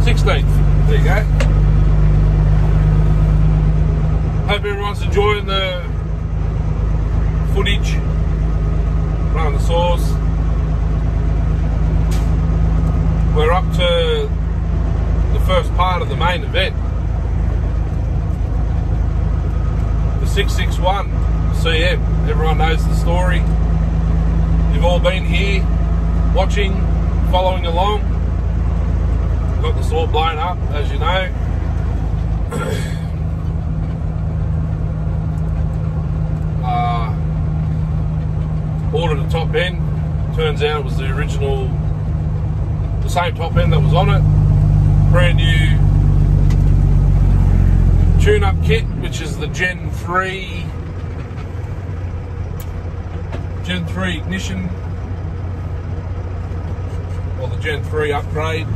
16th. There you go. Hope everyone's enjoying the footage. Running the saws. We're up to the first part of the main event. The 661 CM. Everyone knows the story. You've all been here, watching, following along. Got the saw blown up, as you know. Ordered a top end. Turns out it was the original, the same top end that was on it. Brand new tune-up kit, which is the Gen 3 ignition, or the Gen 3 upgrade,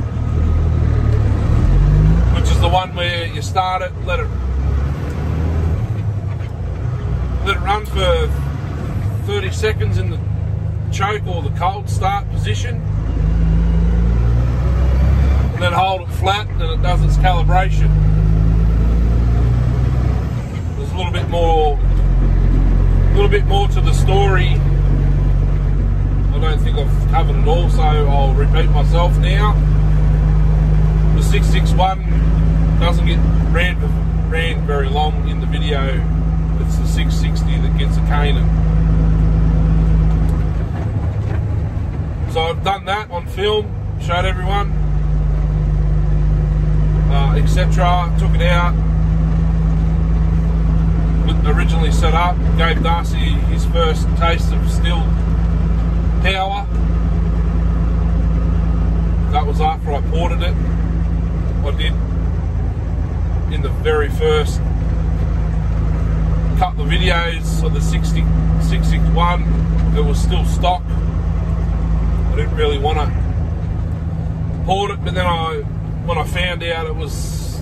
which is the one where you start it, let it run for 30 seconds in the choke or the cold start position, and then hold it flat and it does its calibration. There's a little bit more to the story. I don't think I've covered it all, so I'll repeat myself now. The 661 doesn't get ran very long in the video. It's the 660 that gets a caning. So I've done that on film, showed everyone, etc. Took it out, originally set up, gave Darcy his first taste of steel power. That was after I ported it. I did, in the very first couple of videos of the 661, it was still stock. I didn't really want to port it, but then when I found out it was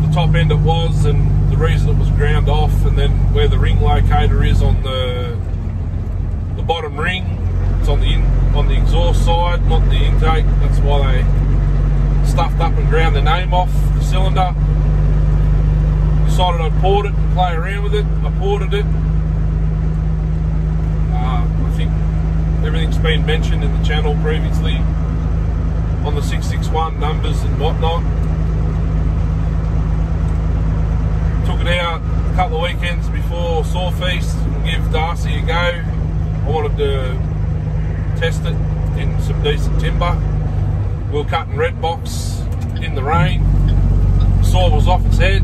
the top end it was, and the reason it was ground off, and then where the ring locator is on the bottom ring, it's on the exhaust side, not the intake. That's why they stuffed up and ground the name off the cylinder. Decided I'd port it and play around with it. I ported it. I think everything's been mentioned in the channel previously on the 661 numbers and whatnot. Took it out a couple of weekends before Saw Feast and give Darcy a go. I wanted to test it in some decent timber. Wheel cut and red box in the rain. Saw was off its head.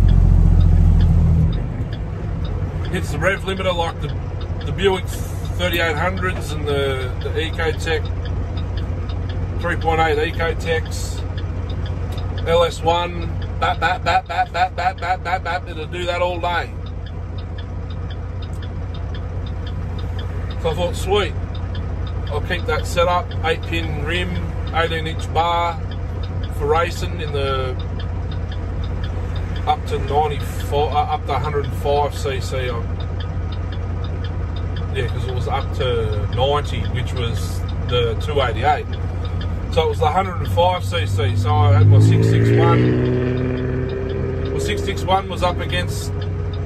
Hits the rev limiter like the Buick 3800s and the Ecotec 3.8 Ecotec's LS1. Bap, bap, bap, bap, bap, bap, bap, bap, bap. It'll do that all day. So I thought, sweet, I'll keep that set up. 8-pin rim, 18-inch bar for racing in the up to 94, up to 105cc. Yeah, because it was up to 90, which was the 288. So it was the 105cc. So I had my 661. My 661 was up against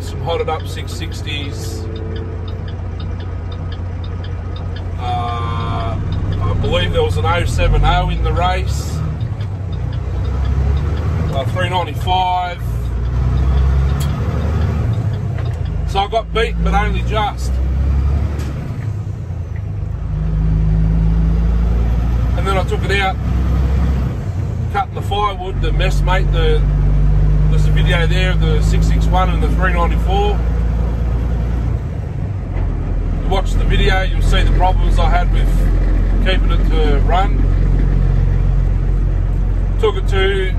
some hotted up 660s. I believe there was an 070 in the race. 395. So I got beat, but only just. And then I took it out, cutting the firewood, the messmate, there's a video there of the 661 and the 394. You watch the video, you'll see the problems I had with keeping it to run. Took it to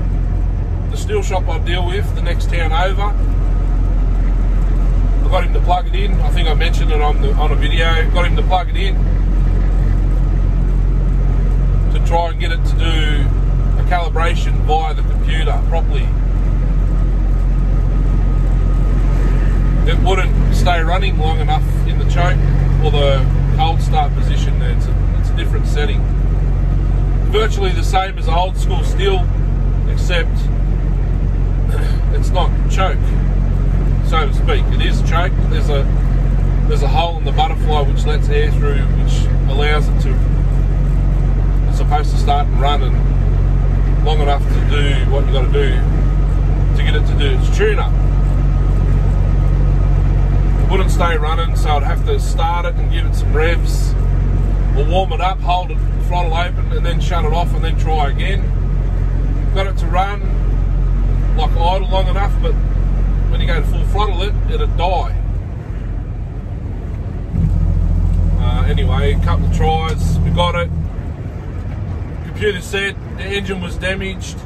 the steel shop I deal with, the next town over. I got him to plug it in. I think I mentioned it on a video. Got him to plug it in to try and get it to do a calibration via the computer properly. It wouldn't stay running long enough in the choke or the cold start position. It's a different setting. Virtually the same as old school steel, except it's not choke, so to speak. It is choke. There's a hole in the butterfly which lets air through, which allows it to. It's supposed to start and run and long enough to do what you got to do to get it to do its tune-up. It wouldn't stay running, so I'd have to start it and give it some revs, or warm it up, hold it throttle open, and then shut it off, and then try again. Got it to run like idle long enough, but when you go to full throttle it'd die. Anyway, a couple of tries, we got it. Computer said the engine was damaged.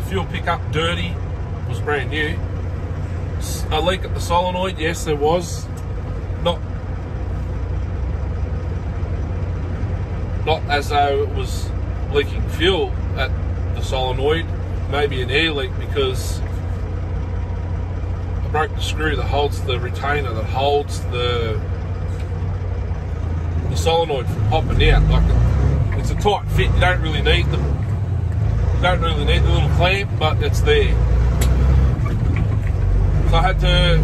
Fuel pickup dirty, was brand new. A leak at the solenoid, yes there was. Not as though it was leaking fuel at the solenoid, maybe an air leak, because I broke the screw that holds the retainer that holds the solenoid from popping out. Like it's a tight fit. You don't really need the little clamp, but it's there. So I had to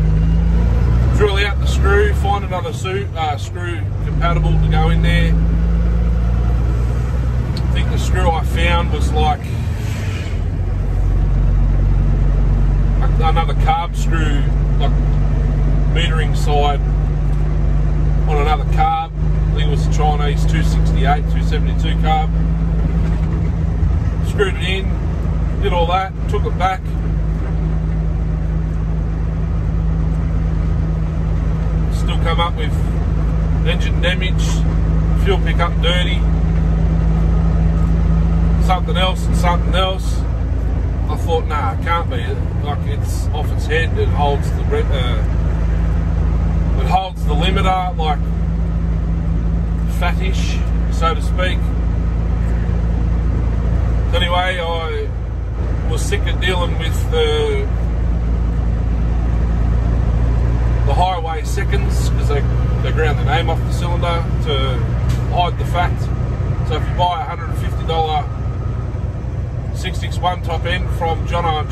drill out the screw, find another screw compatible to go in there. I think the screw I found was like another carb screw, like metering side on another carb. I think it was a Chinese 268, 272 carb. Screwed it in, did all that, took it back. Still come up with engine damage, fuel pickup dirty, something else and something else. I thought, nah, it can't be. Like, it's off its head. It holds the limiter, like fattish, so to speak. Anyway, I was sick of dealing with the highway seconds, because they ground the name off the cylinder to hide the fact. So if you buy a $150 '661 top end from Jono,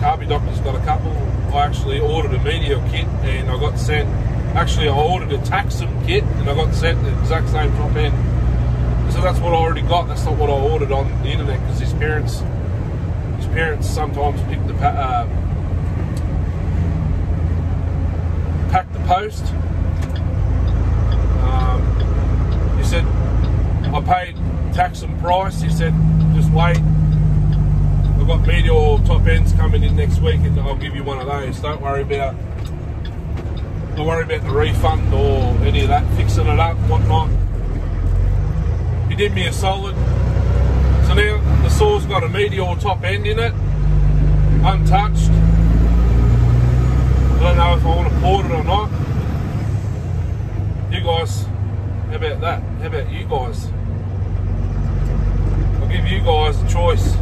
Carby Doctor's got a couple. I actually ordered a Meteor kit and I got sent, actually I ordered a Taxum kit and I got sent the exact same top end. So that's what I already got. That's not what I ordered on the internet, because his parents sometimes pick the pack the post. He said I paid Taxum price. He said just wait. I've got Meteor top ends coming in next week, and I'll give you one of those. Don't worry about the refund or any of that, fixing it up, whatnot. He did me a solid. So now the saw's got a Meteor top end in it, untouched. I don't know if I want to port it or not. You guys, how about that? How about you guys? I'll give you guys a choice.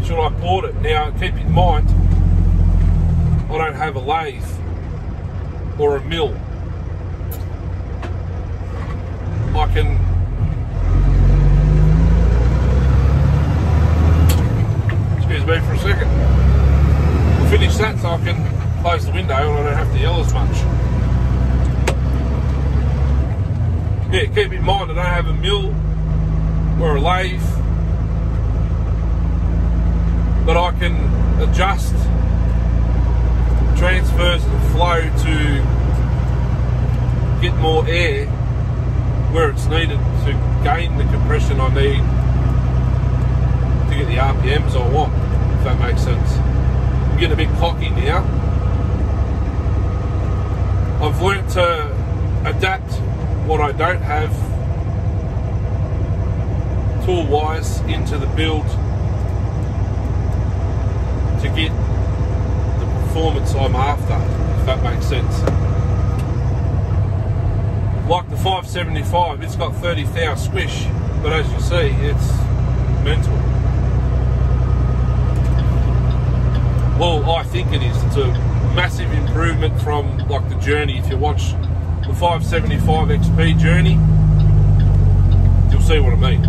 Should I port it? Now keep in mind, I don't have a lathe or a mill. I can excuse me for a second. We'll finish that so I can close the window and I don't have to yell as much. Yeah, keep in mind I don't have a mill or a lathe, but I can adjust transfers of flow to get more air where it's needed to gain the compression I need to get the RPMs I want, if that makes sense. I'm getting a bit cocky now. I've learnt to adapt what I don't have tool-wise into the build to get the performance I'm after, if that makes sense. Like the 575, it's got 30 thou squish, but as you see, it's mental. Well, I think it is. It's a massive improvement from like the Journey. If you watch the 575 XP Journey, see what I mean.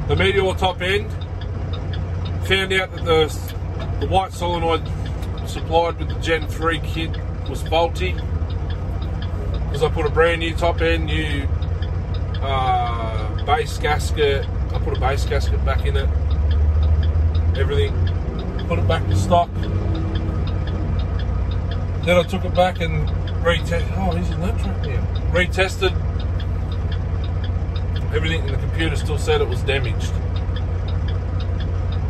The Meteor top end, found out that the white solenoid supplied with the Gen 3 kit was faulty, because I put a brand new top end, new base gasket. I put a base gasket back in it, everything, put it back to stock. Then I took it back and retested. Oh, he's in that truck now. Retested everything, and the computer still said it was damaged.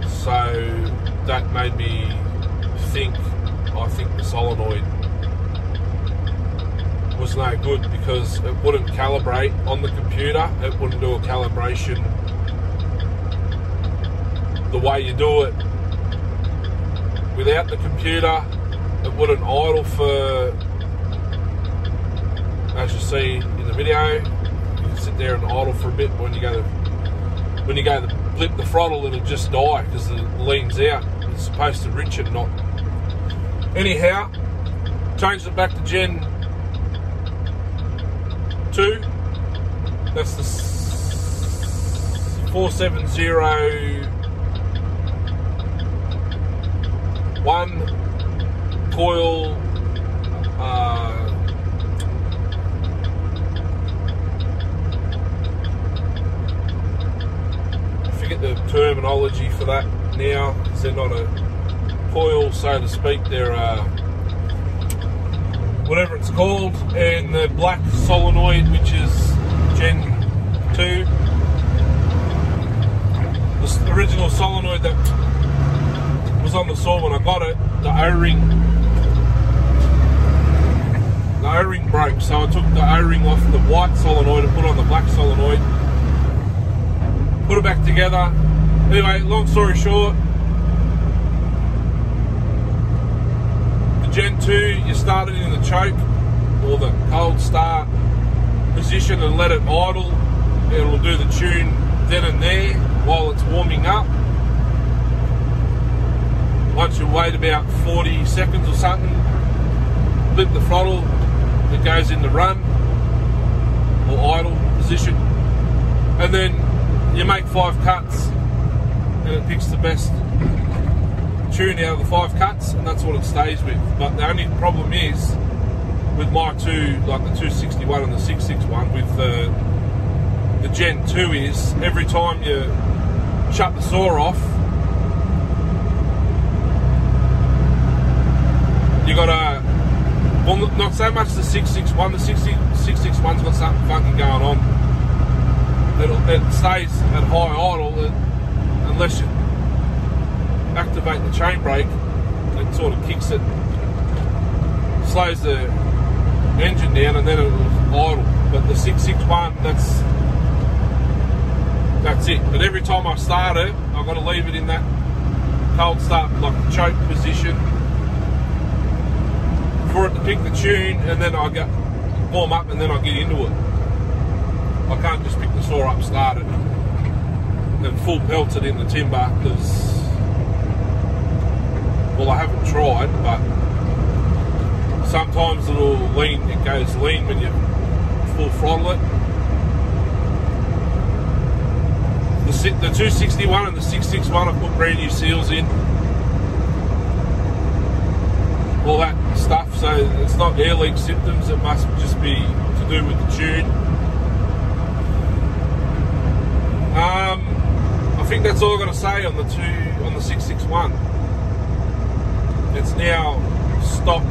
So that made me think, I think the solenoid was no good, because it wouldn't calibrate on the computer. It wouldn't do a calibration the way you do it without the computer. It wouldn't idle for, as you see in the video, you can sit there and idle for a bit. When you go to flip the throttle, it'll just die because it leans out. It's supposed to rich and not. Anyhow, changed it back to Gen 2. That's the 4701 coil. I forget the terminology for that now, because they're not a coil, so to speak. They're whatever it's called. And the black solenoid, which is Gen 2, the original solenoid that was on the saw when I got it, the O-ring broke, so I took the O-ring off the white solenoid and put on the black solenoid, put it back together. Anyway, long story short, the Gen 2, you start it in the choke or the cold start position and let it idle. It'll do the tune then and there while it's warming up. Once you wait about 40 seconds or something, flip the throttle, it goes into run or idle position, and then you make 5 cuts and it picks the best tune out of the 5 cuts, and that's what it stays with. But the only problem is with my two, like the 261 and the 661, with the Gen 2, is every time you shut the saw off, you gotta, well, not so much the 661. The 661's got something funky going on. It stays at high idle unless you activate the chain brake. It sort of kicks it, slows the engine down, and then it'll idle. But the 661, that's it. But every time I start it, I've got to leave it in that cold start, like the choke position, for it to pick the tune, and then I warm up, and then I get into it. I can't just pick the saw up, start it, and full pelt it in the timber, because, well, I haven't tried, but sometimes it goes lean when you full throttle it. The 261 and the 661, I put brand new seals in, all that stuff, so it's not air leak symptoms. It must just be to do with the tune. I think that's all I've got to say on the 661. It's now stock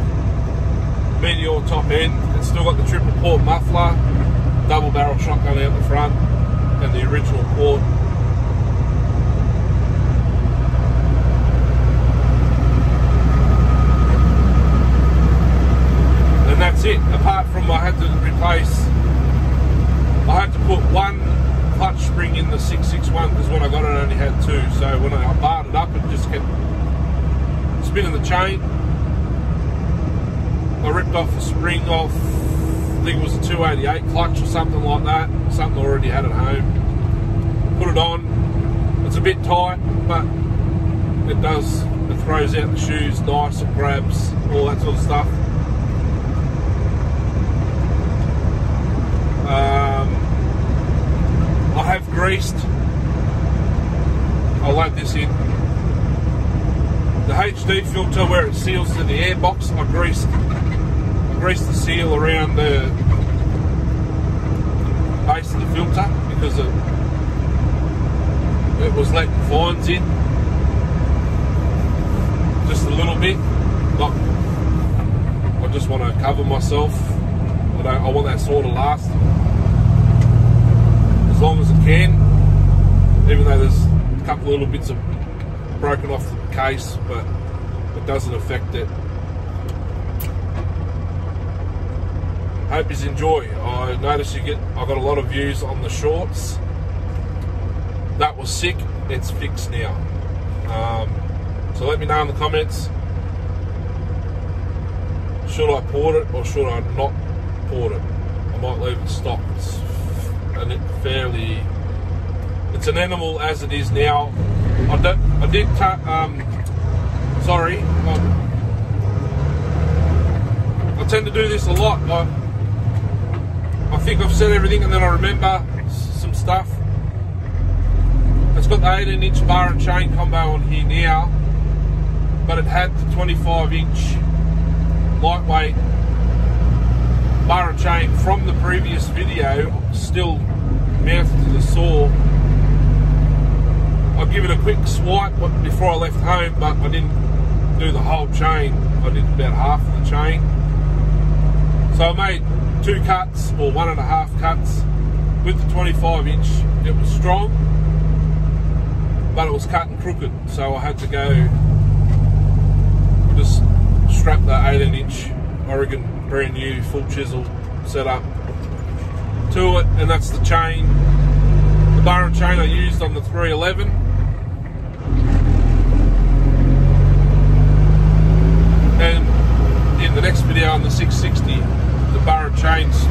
Meteor top end. It's still got the triple port muffler, double barrel shotgun out the front, and the original port. And that's it. Apart from I had to put one clutch spring in the 661, because when I got it I only had 2. So when I barred it up, it just kept spinning the chain. I ripped off the spring off, I think it was a 288 clutch or something like that, something I already had at home. Put it on. It's a bit tight, but it throws out the shoes nice, it grabs, all that sort of stuff. HD filter where it seals to the air box, I greased the seal around the base of the filter because it was letting fines in just a little bit. I just want to cover myself. I want that saw to last as long as it can, even though there's a couple of little bits of broken off the case, but it doesn't affect it. Hope you enjoy. I noticed I got a lot of views on the shorts. That was sick. It's fixed now. So let me know in the comments, should I port it or should I not port it? I might leave it stock. It's an animal as it is now. I tend to do this a lot. I think I've said everything and then I remember some stuff. It's got the 18-inch bar and chain combo on here now, but it had the 25-inch lightweight bar and chain from the previous video still mounted to the saw. I'll give it a quick swipe before I left home, but I didn't do the whole chain. I did about half of the chain. So I made 2 cuts, or 1.5 cuts with the 25-inch. It was strong, but it was cut and crooked, so I had to go just strap the 18-inch Oregon brand new full chisel setup to it, and that's the chain. The bar and chain I used on the 311. And in the next video on the 660, the bar and chains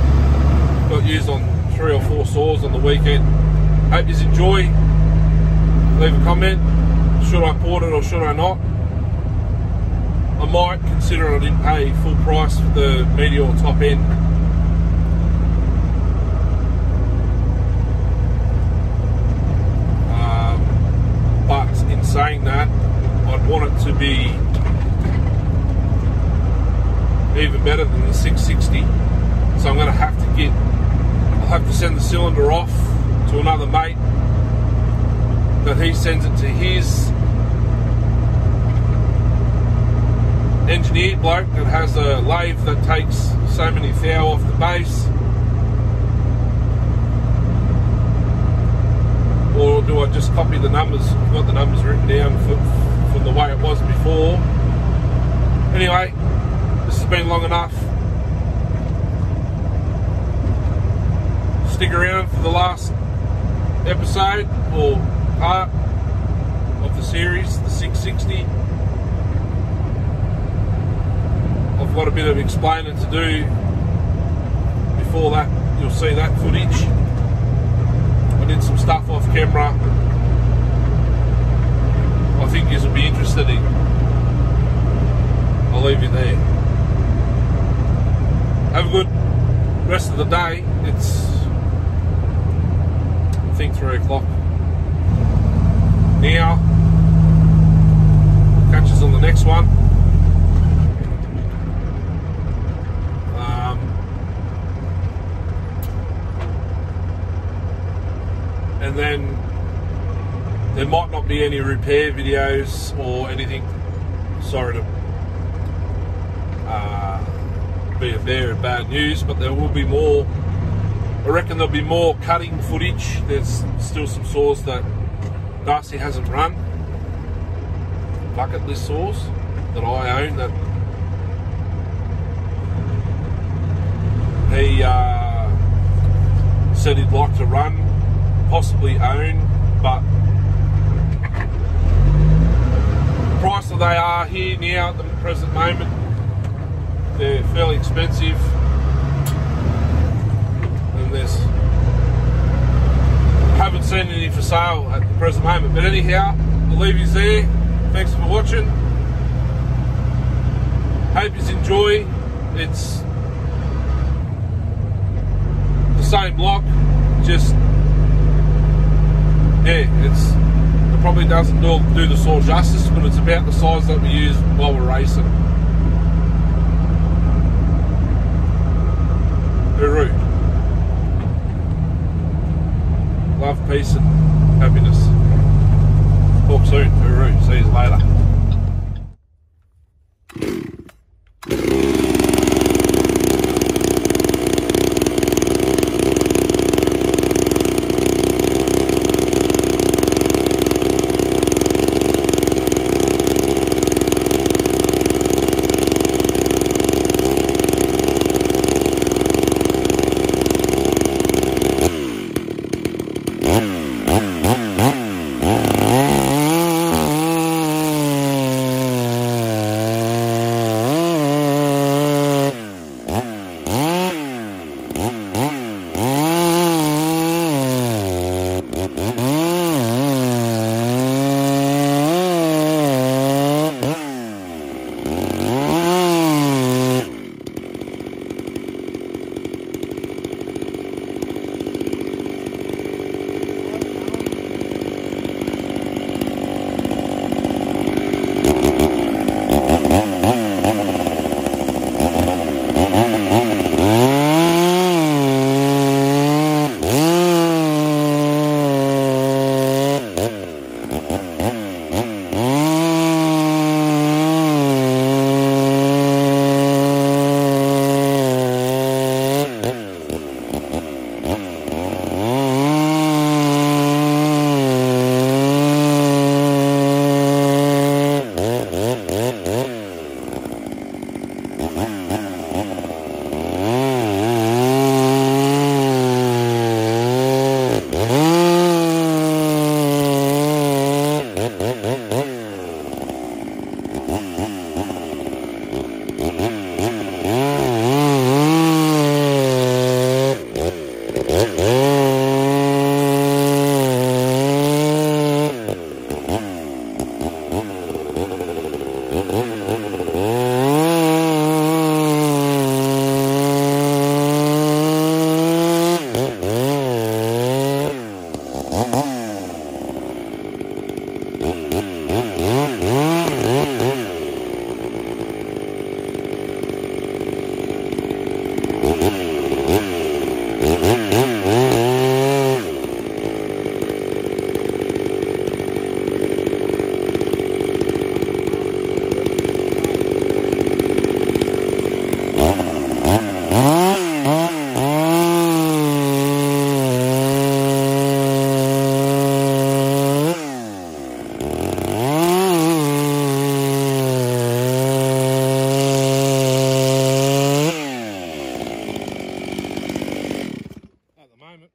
got used on 3 or 4 saws on the weekend. Hope you enjoy. Leave a comment. Should I port it or should I not? I might consider I didn't pay full price for the Meteor top end. But in saying that, I'd want it to be even better than the 660. So I'm going to have to I'll have to send the cylinder off to another mate, that he sends it to his engineered bloke that has a lathe that takes so many thou off the base. Or do I just copy the numbers? I've got the numbers written down from the way it was before. Anyway, this has been long enough. Stick around for the last episode or part of the series, the 660. I've got a bit of explaining to do before that. You'll see that footage. I did some stuff off camera I think you will be interested in. I'll leave you there. Have a good rest of the day. It's, I think, 3 o'clock now. Catch us on the next one. And then there might not be any repair videos or anything. Sorry to be a bearer of bad news, but there will be more. I reckon there'll be more cutting footage. There's still some saws that Darcy hasn't run, bucket list saws that I own, that he said he'd like to run, possibly own, but the price that they are here now at the present moment, they're fairly expensive, and haven't seen any for sale at the present moment. But anyhow, I'll leave you there. Thanks for watching. Hope you enjoy. It's the same block, just, yeah, it's probably doesn't do the saw justice, but it's about the size that we use while we're racing. Uru. Love, peace and happiness. Talk soon. Uru. See you later.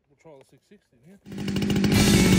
We'll try the 660 here.